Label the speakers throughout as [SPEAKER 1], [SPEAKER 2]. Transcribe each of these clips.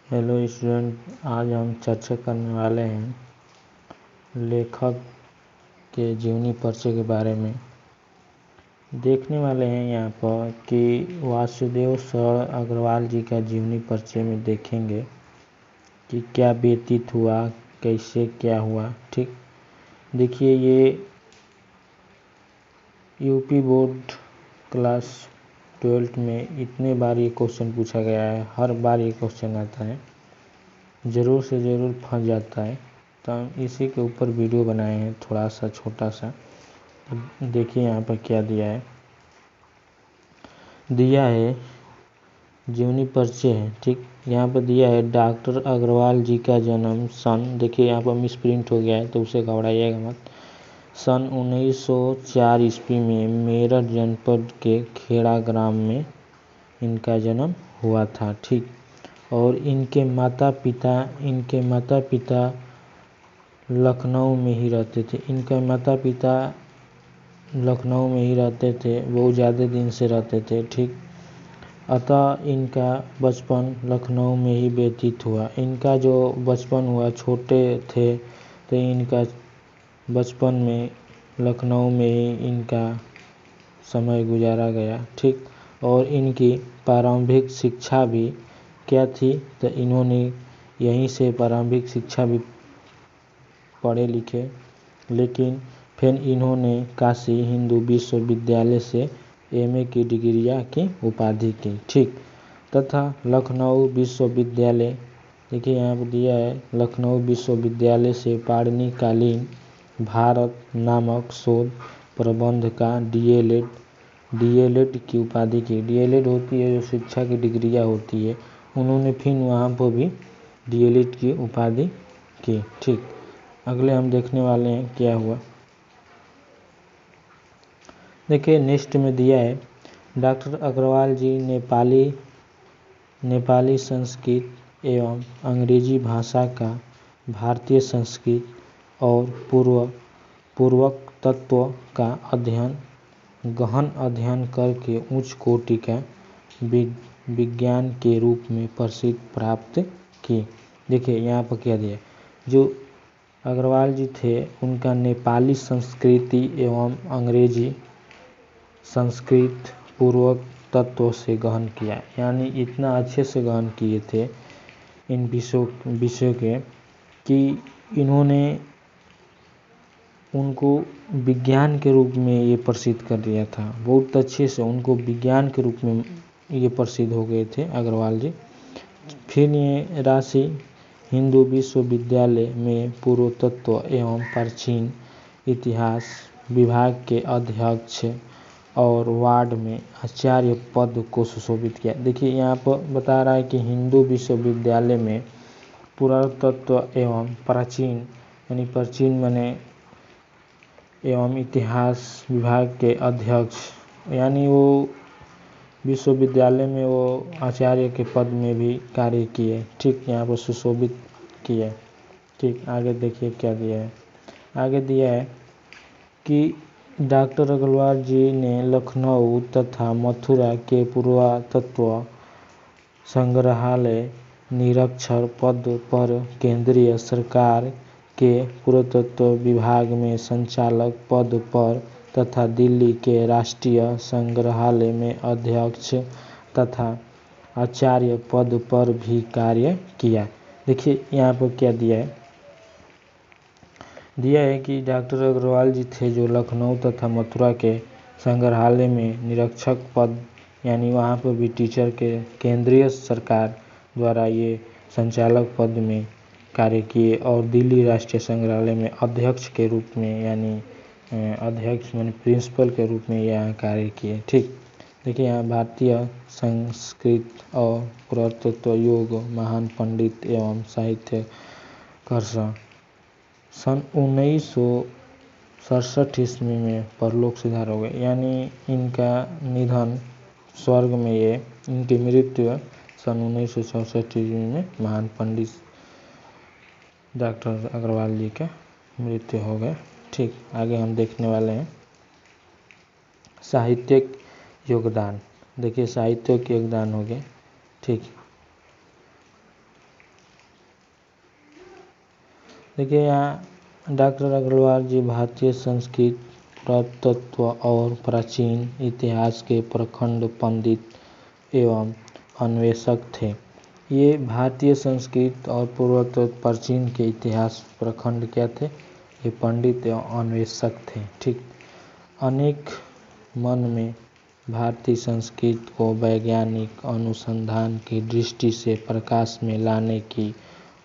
[SPEAKER 1] Hello student, आज हम चर्चा करने वाले हैं लेखक के जीवनी परिचय के बारे में। देखने वाले हैं यहाँ पर कि वासुदेव सर अग्रवाल जी का जीवनी परिचय में देखेंगे कि क्या व्यतीत हुआ, कैसे क्या हुआ। ठीक, देखिए ये यूपी बोर्ड क्लास 12 में इतने बार ये क्वेश्चन पूछा गया है, हर बार ये क्वेश्चन आता है, ज़रूर से ज़रूर फंस जाता है। तो हम इसी के ऊपर वीडियो बनाए हैं, थोड़ा सा छोटा सा। तो देखिए यहाँ पर क्या दिया है जीवनी परिचय है। ठीक, यहाँ पर दिया है डॉक्टर अग्रवाल जी का जन्म सन, देखिए यहाँ पर मिस प्रिंट हो गया है तो उसे घबराइएगा मत। सन 1904 ईस्वी में मेरठ जनपद के खेड़ा ग्राम में इनका जन्म हुआ था। ठीक, और इनके माता पिता लखनऊ में ही रहते थे। लखनऊ में ही रहते थे, बहुत ज़्यादा दिन से रहते थे। ठीक, अतः इनका बचपन लखनऊ में ही व्यतीत हुआ। इनका जो बचपन हुआ, छोटे थे तो इनका बचपन में लखनऊ में ही इनका समय गुजारा गया। ठीक, और इनकी प्रारंभिक शिक्षा भी क्या थी, तो इन्होंने यहीं से प्रारंभिक शिक्षा भी पढ़े लिखे, लेकिन फिर इन्होंने काशी हिंदू विश्वविद्यालय से एमए की डिग्रियां की उपाधि की। ठीक, तथा लखनऊ विश्वविद्यालय, देखिए यहाँ पर दिया है, लखनऊ विश्वविद्यालय से पाणिनिकालीन भारत नामक शोध प्रबंध का डीएलएड की उपाधि की। डीएलएड होती है जो शिक्षा की डिग्रियां होती है, उन्होंने फिर वहाँ पर भी डीएलएड की उपाधि की। ठीक, अगले हम देखने वाले हैं क्या हुआ। देखिए नेक्स्ट में दिया है डॉक्टर अग्रवाल जी नेपाली संस्कृत एवं अंग्रेजी भाषा का भारतीय संस्कृत और पूर्वक तत्व का गहन अध्ययन करके उच्च कोटि का विज्ञान के रूप में प्रसिद्धि प्राप्त की। देखिए यहाँ पर क्या दिया, जो अग्रवाल जी थे उनका नेपाली संस्कृति एवं अंग्रेजी संस्कृत पूर्वक तत्व से गहन किया, यानी इतना अच्छे से गहन किए थे इन विषयों के कि इन्होंने उनको विज्ञान के रूप में ये प्रसिद्ध कर दिया था। बहुत अच्छे से उनको विज्ञान के रूप में ये प्रसिद्ध हो गए थे अग्रवाल जी। फिर ये रांची हिंदू विश्वविद्यालय में पुरातत्व एवं प्राचीन इतिहास विभाग के अध्यक्ष और वार्ड में आचार्य पद को सुशोभित किया। देखिए यहाँ पर बता रहा है कि हिंदू विश्वविद्यालय में पुरातत्व एवं प्राचीन, यानी प्राचीन माने एवं इतिहास विभाग के अध्यक्ष, यानी वो विश्वविद्यालय में वो आचार्य के पद में भी कार्य किए। ठीक, यहाँ पर सुशोभित किए। ठीक, आगे देखिए क्या दिया है। आगे दिया है कि डॉक्टर अग्रवाल जी ने लखनऊ तथा मथुरा के पुरातत्व संग्रहालय निरीक्षक पद पर केंद्रीय सरकार के पुरातत्व विभाग में संचालक पद पर तथा दिल्ली के राष्ट्रीय संग्रहालय में अध्यक्ष तथा आचार्य पद पर भी कार्य किया। देखिए यहाँ पर क्या दिया है कि डॉक्टर अग्रवाल जी थे जो लखनऊ तथा मथुरा के संग्रहालय में निरीक्षक पद, यानी वहाँ पर भी टीचर के केंद्रीय सरकार द्वारा ये संचालक पद में कार्य किए, और दिल्ली राष्ट्रीय संग्रहालय में अध्यक्ष के रूप में, यानी अध्यक्ष माने प्रिंसिपल के रूप में यहाँ कार्य किए। ठीक, देखिए यहाँ भारतीय संस्कृत और पुरातत्व योग महान पंडित एवं साहित्यकार सन 1967 ईस्वी में परलोक सिधार हो गए, यानी इनका निधन स्वर्ग में, ये इनकी मृत्यु सन 1964 ईस्वी में महान पंडित डॉक्टर अग्रवाल जी का मृत्यु हो गए। ठीक, आगे हम देखने वाले हैं साहित्यिक योगदान। देखिए साहित्य के योगदान हो गए। ठीक, देखिए यहाँ डॉक्टर अग्रवाल जी भारतीय संस्कृत, पुरातत्व और प्राचीन इतिहास के प्रखंड पंडित एवं अन्वेषक थे। ये भारतीय संस्कृत और पुरातत्व प्राचीन के इतिहास प्रखंड क्या थे? ये पंडित एवं अन्वेषक थे। ठीक, अनेक मन में भारतीय संस्कृति को वैज्ञानिक अनुसंधान की दृष्टि से प्रकाश में लाने की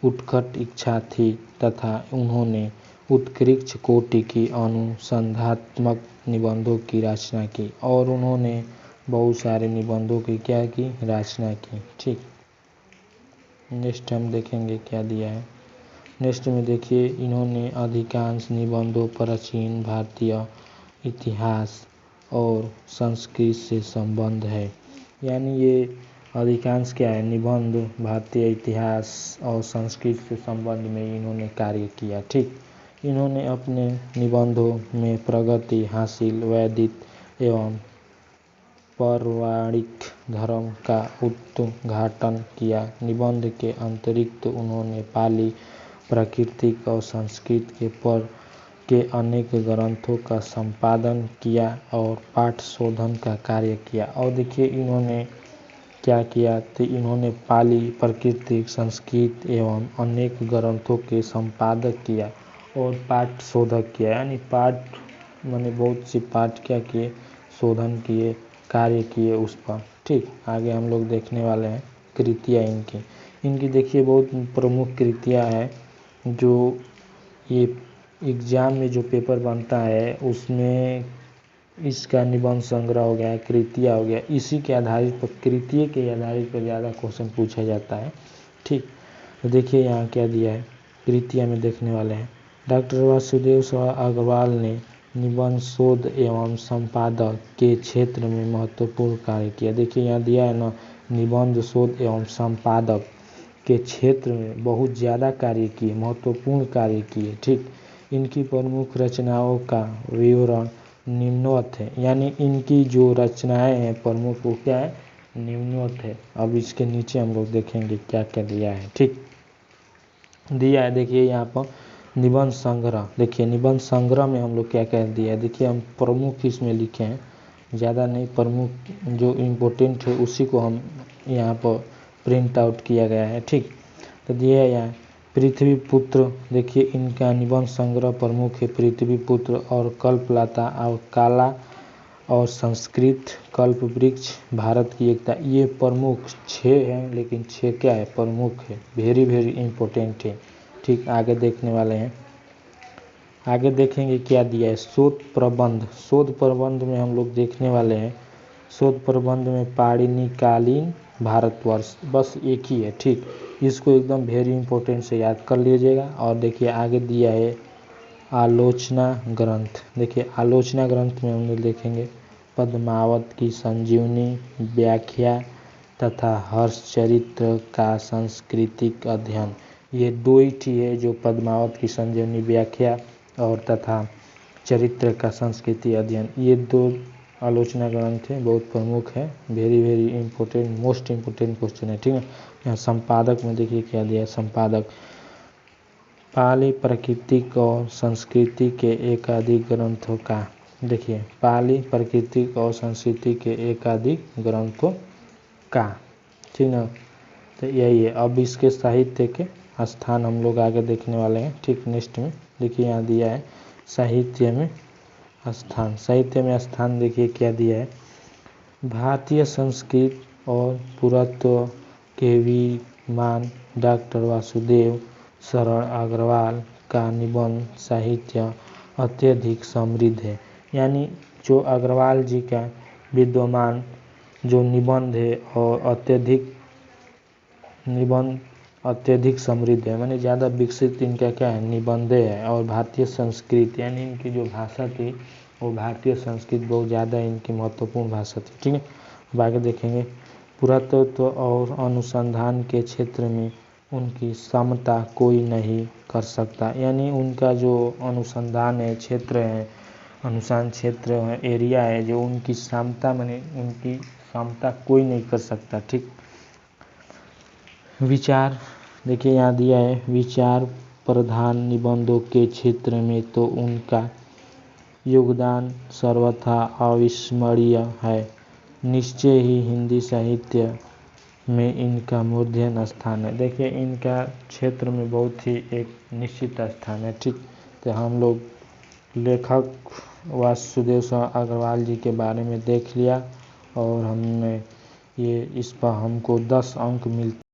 [SPEAKER 1] उत्कट इच्छा थी तथा उन्होंने उत्कृष्ट कोटि की अनुसंधात्मक निबंधों की रचना की और उन्होंने बहुत सारे निबंधों की क्या की? रचना की। ठीक, नेक्स्ट हम देखेंगे क्या दिया है। नेक्स्ट में देखिए, इन्होंने अधिकांश निबंधों प्राचीन भारतीय इतिहास और संस्कृत से संबंध है। यानी ये अधिकांश क्या है? निबंध भारतीय इतिहास और संस्कृत से संबंध में इन्होंने कार्य किया। ठीक, इन्होंने अपने निबंधों में प्रगति हासिल वैदिक एवं पौराणिक धर्म का उद्घाटन किया। निबंध के अतिरिक्त उन्होंने पाली, प्राकृतिक और संस्कृत के अनेक ग्रंथों का संपादन किया और पाठ शोधन का कार्य किया। और देखिए इन्होंने क्या किया? तो इन्होंने पाली, प्राकृतिक, संस्कृत एवं अनेक ग्रंथों के संपादक किया और पाठ शोधक किया। यानी पाठ माने बहुत से पाठ क्या किए? शोधन किए, कार्य किए उस पर। ठीक, आगे हम लोग देखने वाले हैं कृतियाँ इनकी देखिए बहुत प्रमुख कृतियाँ है जो ये एग्जाम में जो पेपर बनता है उसमें इसका निबंध संग्रह हो गया, कृतियाँ हो गया, इसी के आधारित पर, कृतिये के आधारित पर ज़्यादा क्वेश्चन पूछा जाता है। ठीक, तो देखिए यहाँ क्या दिया है, कृतियाँ में देखने वाले हैं। डॉक्टर वासुदेव अग्रवाल ने निबंध शोध एवं संपादक के क्षेत्र में महत्वपूर्ण कार्य किया। देखिए यहाँ दिया है ना, निबंध शोध एवं संपादक के क्षेत्र में बहुत ज़्यादा कार्य किए, महत्वपूर्ण कार्य किए। ठीक, इनकी प्रमुख रचनाओं का विवरण निम्नवत है। यानी इनकी जो रचनाएं हैं प्रमुख वो क्या है? निम्नवत है। अब इसके नीचे हम लोग देखेंगे क्या क्या दिया है। ठीक, दिया है देखिए यहाँ पर निबंध संग्रह। देखिए निबंध संग्रह में हम लोग क्या क्या दिया है, देखिए हम प्रमुख इसमें लिखे हैं, ज़्यादा नहीं, प्रमुख जो इम्पोर्टेंट है उसी को हम यहाँ पर प्रिंट आउट किया गया है। ठीक, तो दिया है यहाँ पृथ्वी पुत्र। देखिए इनका निबंध संग्रह प्रमुख है पृथ्वी पुत्र और कल्पलता और काला और संस्कृत, कल्प वृक्ष, भारत की एकता। ये प्रमुख 6 हैं, लेकिन 6 क्या है? प्रमुख है, वेरी वेरी इंपॉर्टेंट है। ठीक, आगे देखने वाले हैं, आगे देखेंगे क्या दिया है। शोध प्रबंध। शोध प्रबंध में हम लोग देखने वाले हैं, शोध प्रबंध में पाणिनिकालीन भारतवर्ष, बस एक ही है। ठीक, इसको एकदम वेरी इंपॉर्टेंट से याद कर लीजिएगा। और देखिए आगे दिया है आलोचना ग्रंथ। देखिए आलोचना ग्रंथ में हम लोग देखेंगे पद्मावत की संजीवनी व्याख्या तथा हर्षचरित्र का सांस्कृतिक अध्ययन। ये 2 ही है जो पद्मावत की संजीवनी व्याख्या और तथा चरित्र का संस्कृति अध्ययन, ये 2 आलोचना ग्रंथ है, बहुत प्रमुख है, very very important, most important question है। ठीक है, यहाँ संपादक में देखिए क्या दिया है। संपादक पाली, प्राकृतिक और संस्कृति के एकाधिक ग्रंथों का। देखिए पाली, प्राकृतिक और संस्कृति के एकाधिक ग्रंथों का। ठीक ना, तो यही है। अब इसके साहित्य के स्थान हम लोग आगे देखने वाले हैं। ठीक, नेक्स्ट में देखिए यहाँ दिया है साहित्य में स्थान। साहित्य में स्थान देखिए क्या दिया है, भारतीय संस्कृत और पुरातत्व के विद्वान डॉक्टर वासुदेव शरण अग्रवाल का निबंध साहित्य अत्यधिक समृद्ध है। यानी जो अग्रवाल जी का विद्वान जो निबंध है और अत्यधिक समृद्ध है, माने ज़्यादा विकसित इनका क्या है? निबंध है। और भारतीय संस्कृत यानी इनकी जो भाषा थी वो भारतीय संस्कृत बहुत ज़्यादा इनकी महत्वपूर्ण भाषा थी। ठीक है, अब आगे देखेंगे पुरातत्व और अनुसंधान के क्षेत्र में उनकी समता कोई नहीं कर सकता। यानी उनका जो अनुसंधान है क्षेत्र है, अनुसंधान क्षेत्र है, एरिया है, जो उनकी क्षमता माने उनकी क्षमता कोई नहीं कर सकता। ठीक, विचार देखिए यहाँ दिया है विचार प्रधान निबंधों के क्षेत्र में तो उनका योगदान सर्वथा अविस्मरणीय है। निश्चय ही हिंदी साहित्य में इनका मूर्धन्य स्थान है। देखिए इनका क्षेत्र में बहुत ही एक निश्चित स्थान है। ठीक, तो हम लोग लेखक वासुदेव अग्रवाल जी के बारे में देख लिया और हमने ये इस पर हमको 10 अंक मिलते